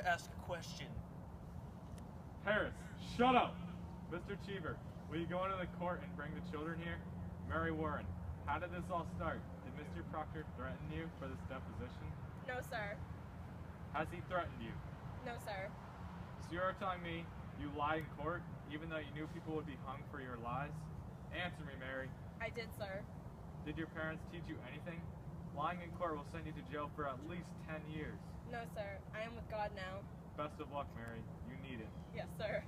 ask a question. Harris, shut up! Mr. Cheever, will you go into the court and bring the children here? Mary Warren, how did this all start? Did Mr. Proctor threaten you for this deposition? No, sir. Has he threatened you? No, sir. So you're telling me you lied in court, even though you knew people would be hung for your lies? Answer me, Mary. I did, sir. Did your parents teach you anything? Lying in court will send you to jail for at least 10 years. No, sir. I am with God now. Best of luck, Mary. You need it. Yes, sir.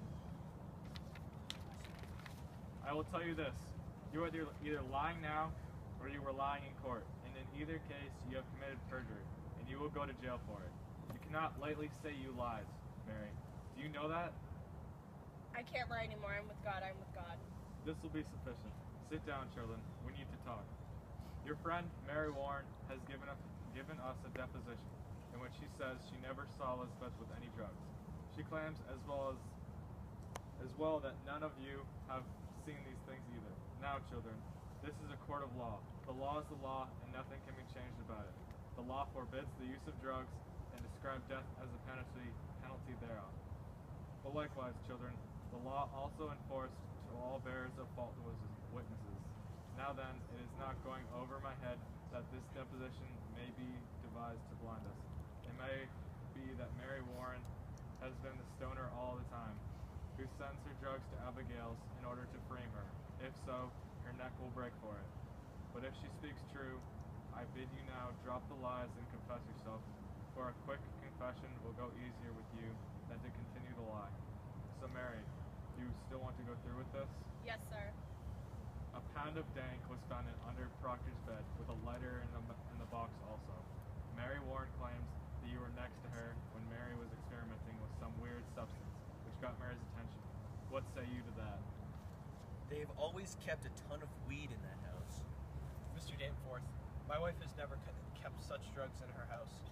I will tell you this. You are either lying now or you were lying in court. And in either case, you have committed perjury, and you will go to jail for it. You cannot lightly say you lied, Mary. Do you know that? I can't lie anymore. I'm with God. I'm with God. This will be sufficient. Sit down, children. We need to talk. Your friend, Mary Warren, has given us a deposition in which she says she never saw Elizabeth with any drugs. She claims as well that none of you have seen these things either. Now, children, this is a court of law. The law is the law, and nothing can be changed about it. The law forbids the use of drugs and describes death as a penalty thereof. But likewise, children, the law also enforced to all bearers of false witnesses. Now then, it is not going over my head that this deposition may be devised to blind us. It may be that Mary Warren has been the stoner all the time, who sends her drugs to Abigail's in order to frame her. If so, her neck will break for it. But if she speaks true, I bid you now drop the lies and confess yourself, for a quick confession will go easier with you than to continue to lie. So Mary, do you still want to go through with this? Yes, sir. A pound of dank was found under Proctor's bed, with a lighter in the box also. Mary Warren claims that you were next to her when Mary was experimenting with some weird substance, which got Mary's attention. What say you to that? They've always kept a ton of weed in that house. Mr. Danforth, my wife has never kept such drugs in her house.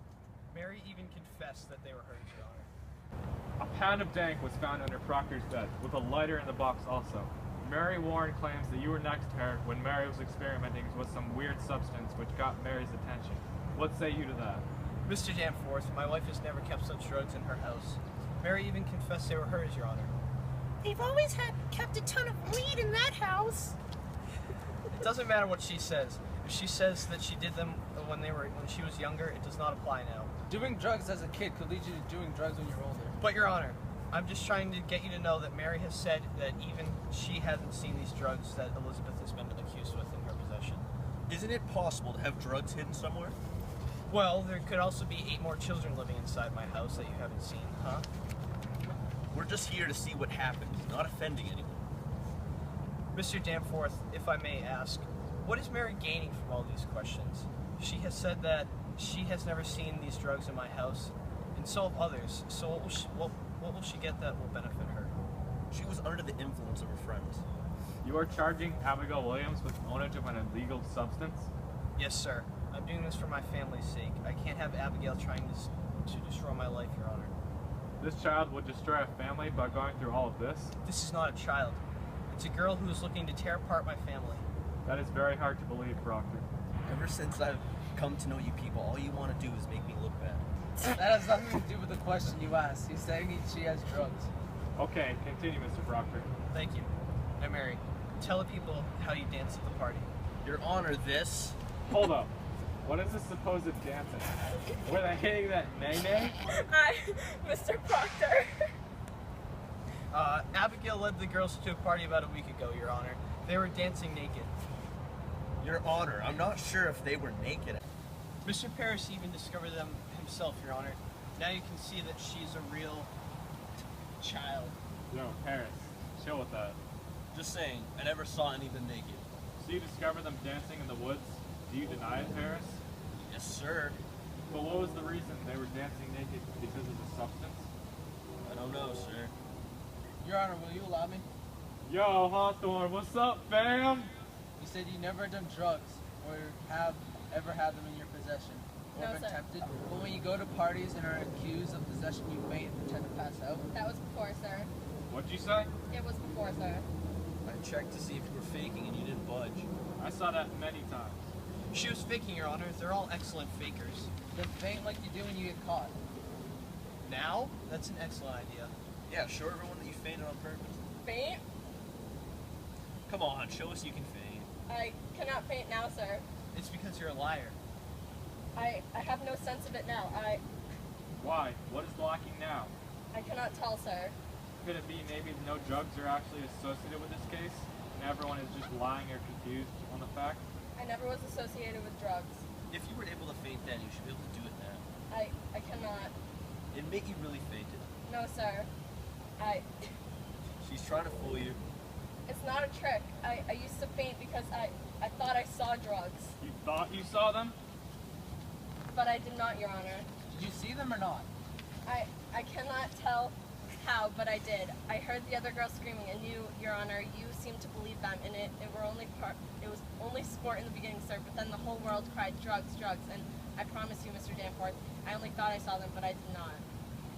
Mary even confessed that they were hers, Your Honor. A pound of dank was found under Proctor's bed, with a lighter in the box also. Mary Warren claims that you were next to her when Mary was experimenting with some weird substance which got Mary's attention. What say you to that? Mr. Danforth, my wife has never kept such drugs in her house. Mary even confessed they were hers, Your Honor. They've always kept a ton of weed in that house. It doesn't matter what she says. If she says that she did them when she was younger, it does not apply now. Doing drugs as a kid could lead you to doing drugs when you're older. But, Your Honor, I'm just trying to get you to know that Mary has said that even she hasn't seen these drugs that Elizabeth has been accused with in her possession. Isn't it possible to have drugs hidden somewhere? Well, there could also be 8 more children living inside my house that you haven't seen, huh? We're just here to see what happens, not offending anyone. Mr. Danforth, if I may ask, what is Mary gaining from all these questions? She has said that she has never seen these drugs in my house, and so have others. So what will she get that will benefit her? She was under the influence of her friends. You are charging Abigail Williams with ownership of an illegal substance? Yes, sir. I'm doing this for my family's sake. I can't have Abigail trying to destroy my life, Your Honor. This child would destroy a family by going through all of this? This is not a child. It's a girl who is looking to tear apart my family. That is very hard to believe, Proctor. Ever since I've come to know you people, all you want to do is make me look bad. That has nothing to do with the question you asked. He's saying she has drugs. Okay, continue, Mr. Proctor. Thank you. Now, Mary, tell the people how you danced at the party. Your Honor, this... Hold up. What is this supposed dancing? Were they hitting that nay-nay? Mr. Proctor. Abigail led the girls to a party about a week ago, Your Honor. They were dancing naked. Your Honor, I'm not sure if they were naked. Mr. Parris even discovered them himself, Your Honor. Now you can see that she's a real child. No, Harris. Chill with that. Just saying, I never saw any of them naked. So you discovered them dancing in the woods? Do you deny it, Harris? Yes, sir. But what was the reason they were dancing naked? Because of the substance? I don't know, sir. Your Honor, will you allow me? Yo, Hawthorne, what's up, fam? You said you never done drugs or have ever had them in your possession or No, been sir. tempted. But when you go to parties and are accused of possession, you may pretend to pass out. That was before, sir. What'd you say? It was before, sir. I checked to see if you were faking and you didn't budge. I saw that many times. She was faking, Your Honor. They're all excellent fakers. Then faint like you do when you get caught. Now? That's an excellent idea. Yeah, show everyone that you fainted on purpose. Faint? Come on, show us you can feign. I cannot faint now, sir. It's because you're a liar. I have no sense of it now. Why? What is lacking now? I cannot tell, sir. Could it be maybe no drugs are actually associated with this case, and everyone is just lying or confused on the fact? I never was associated with drugs. If you were able to faint then, you should be able to do it now. I cannot. Admit you really fainted. No, sir. She's trying to fool you. It's not a trick. I used to faint because I thought I saw drugs. You thought you saw them? But I did not, Your Honor. Did you see them or not? I cannot tell how, but I did. I heard the other girl screaming, and you, Your Honor, you seemed to believe them, and it was only sport in the beginning, sir, but then the whole world cried, drugs, drugs, and I promise you, Mr. Danforth, I only thought I saw them, but I did not.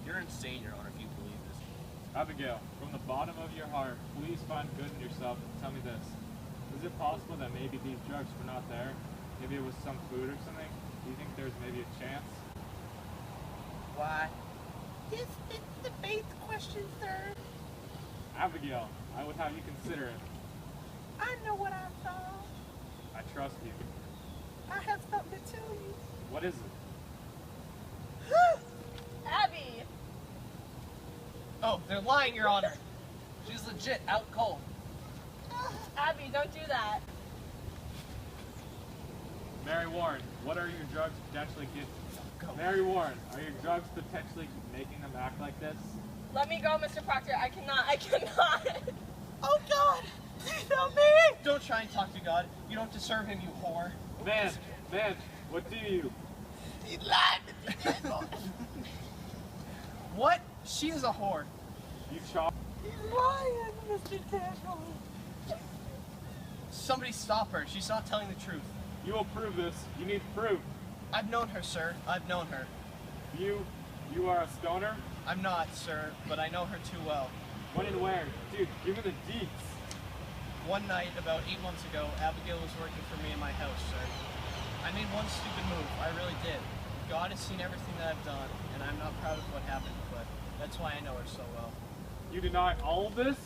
You're insane, Your Honor, if you believe this. Abigail, from the bottom of your heart, please find good in yourself and tell me this. Is it possible that maybe these drugs were not there? Maybe it was some food or something? Do you think there's maybe a chance? Why? This is the faith question, sir. Abigail, I would have you consider it. I know what I saw. I trust you. I have something to tell you. What is it? Abby! Oh, they're lying, Your Honor. She's legit out cold. Abby, don't do that. Mary Warren, what are your drugs potentially Mary Warren, are your drugs potentially making them act like this? Let me go, Mr. Proctor. I cannot. Oh, God! Please help me! Don't try and talk to God. You don't deserve him, you whore. Man, what do you? He lied to me. What? She is a whore. You chop? He's lying, Mr. Danforth. Somebody stop her. She's not telling the truth. You will prove this. You need proof. I've known her, sir. I've known her. You are a stoner? I'm not, sir, but I know her too well. When and where? Dude, give me the deets. One night, about 8 months ago, Abigail was working for me in my house, sir. I made one stupid move. I really did. God has seen everything that I've done, and I'm not proud of what happened, but that's why I know her so well. You deny all of this?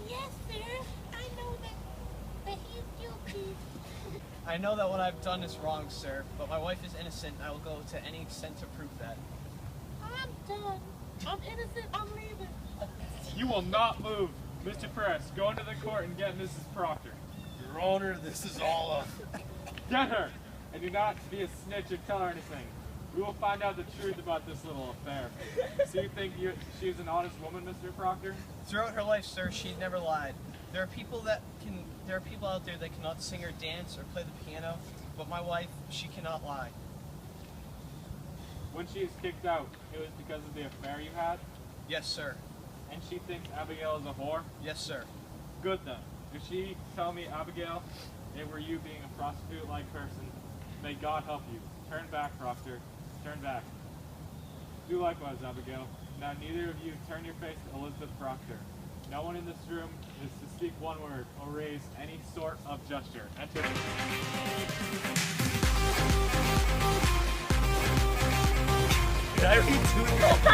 Yes, sir. I know that he's guilty. I know that what I've done is wrong, sir, but my wife is innocent, and I will go to any extent to prove that. I'm done. I'm innocent. I'm leaving. You will not move. Mr. Press, go into the court and get Mrs. Proctor. Your Honor, this is all up. Get her! And do not be a snitch or tell her anything. We will find out the truth about this little affair. So you think she is an honest woman, Mr. Proctor? Throughout her life, sir, she never lied. There are people out there that cannot sing or dance or play the piano, but my wife, she cannot lie. When she is kicked out, it was because of the affair you had? Yes, sir. And she thinks Abigail is a whore? Yes, sir. Good then. If she tell me, Abigail, it were you being a prostitute-like person, may God help you. Turn back, Proctor. Turn back. Do likewise, Abigail. Now neither of you turn your face to Elizabeth Proctor. No one in this room is to speak one word or raise any sort of gesture. Enter. Did I redo it?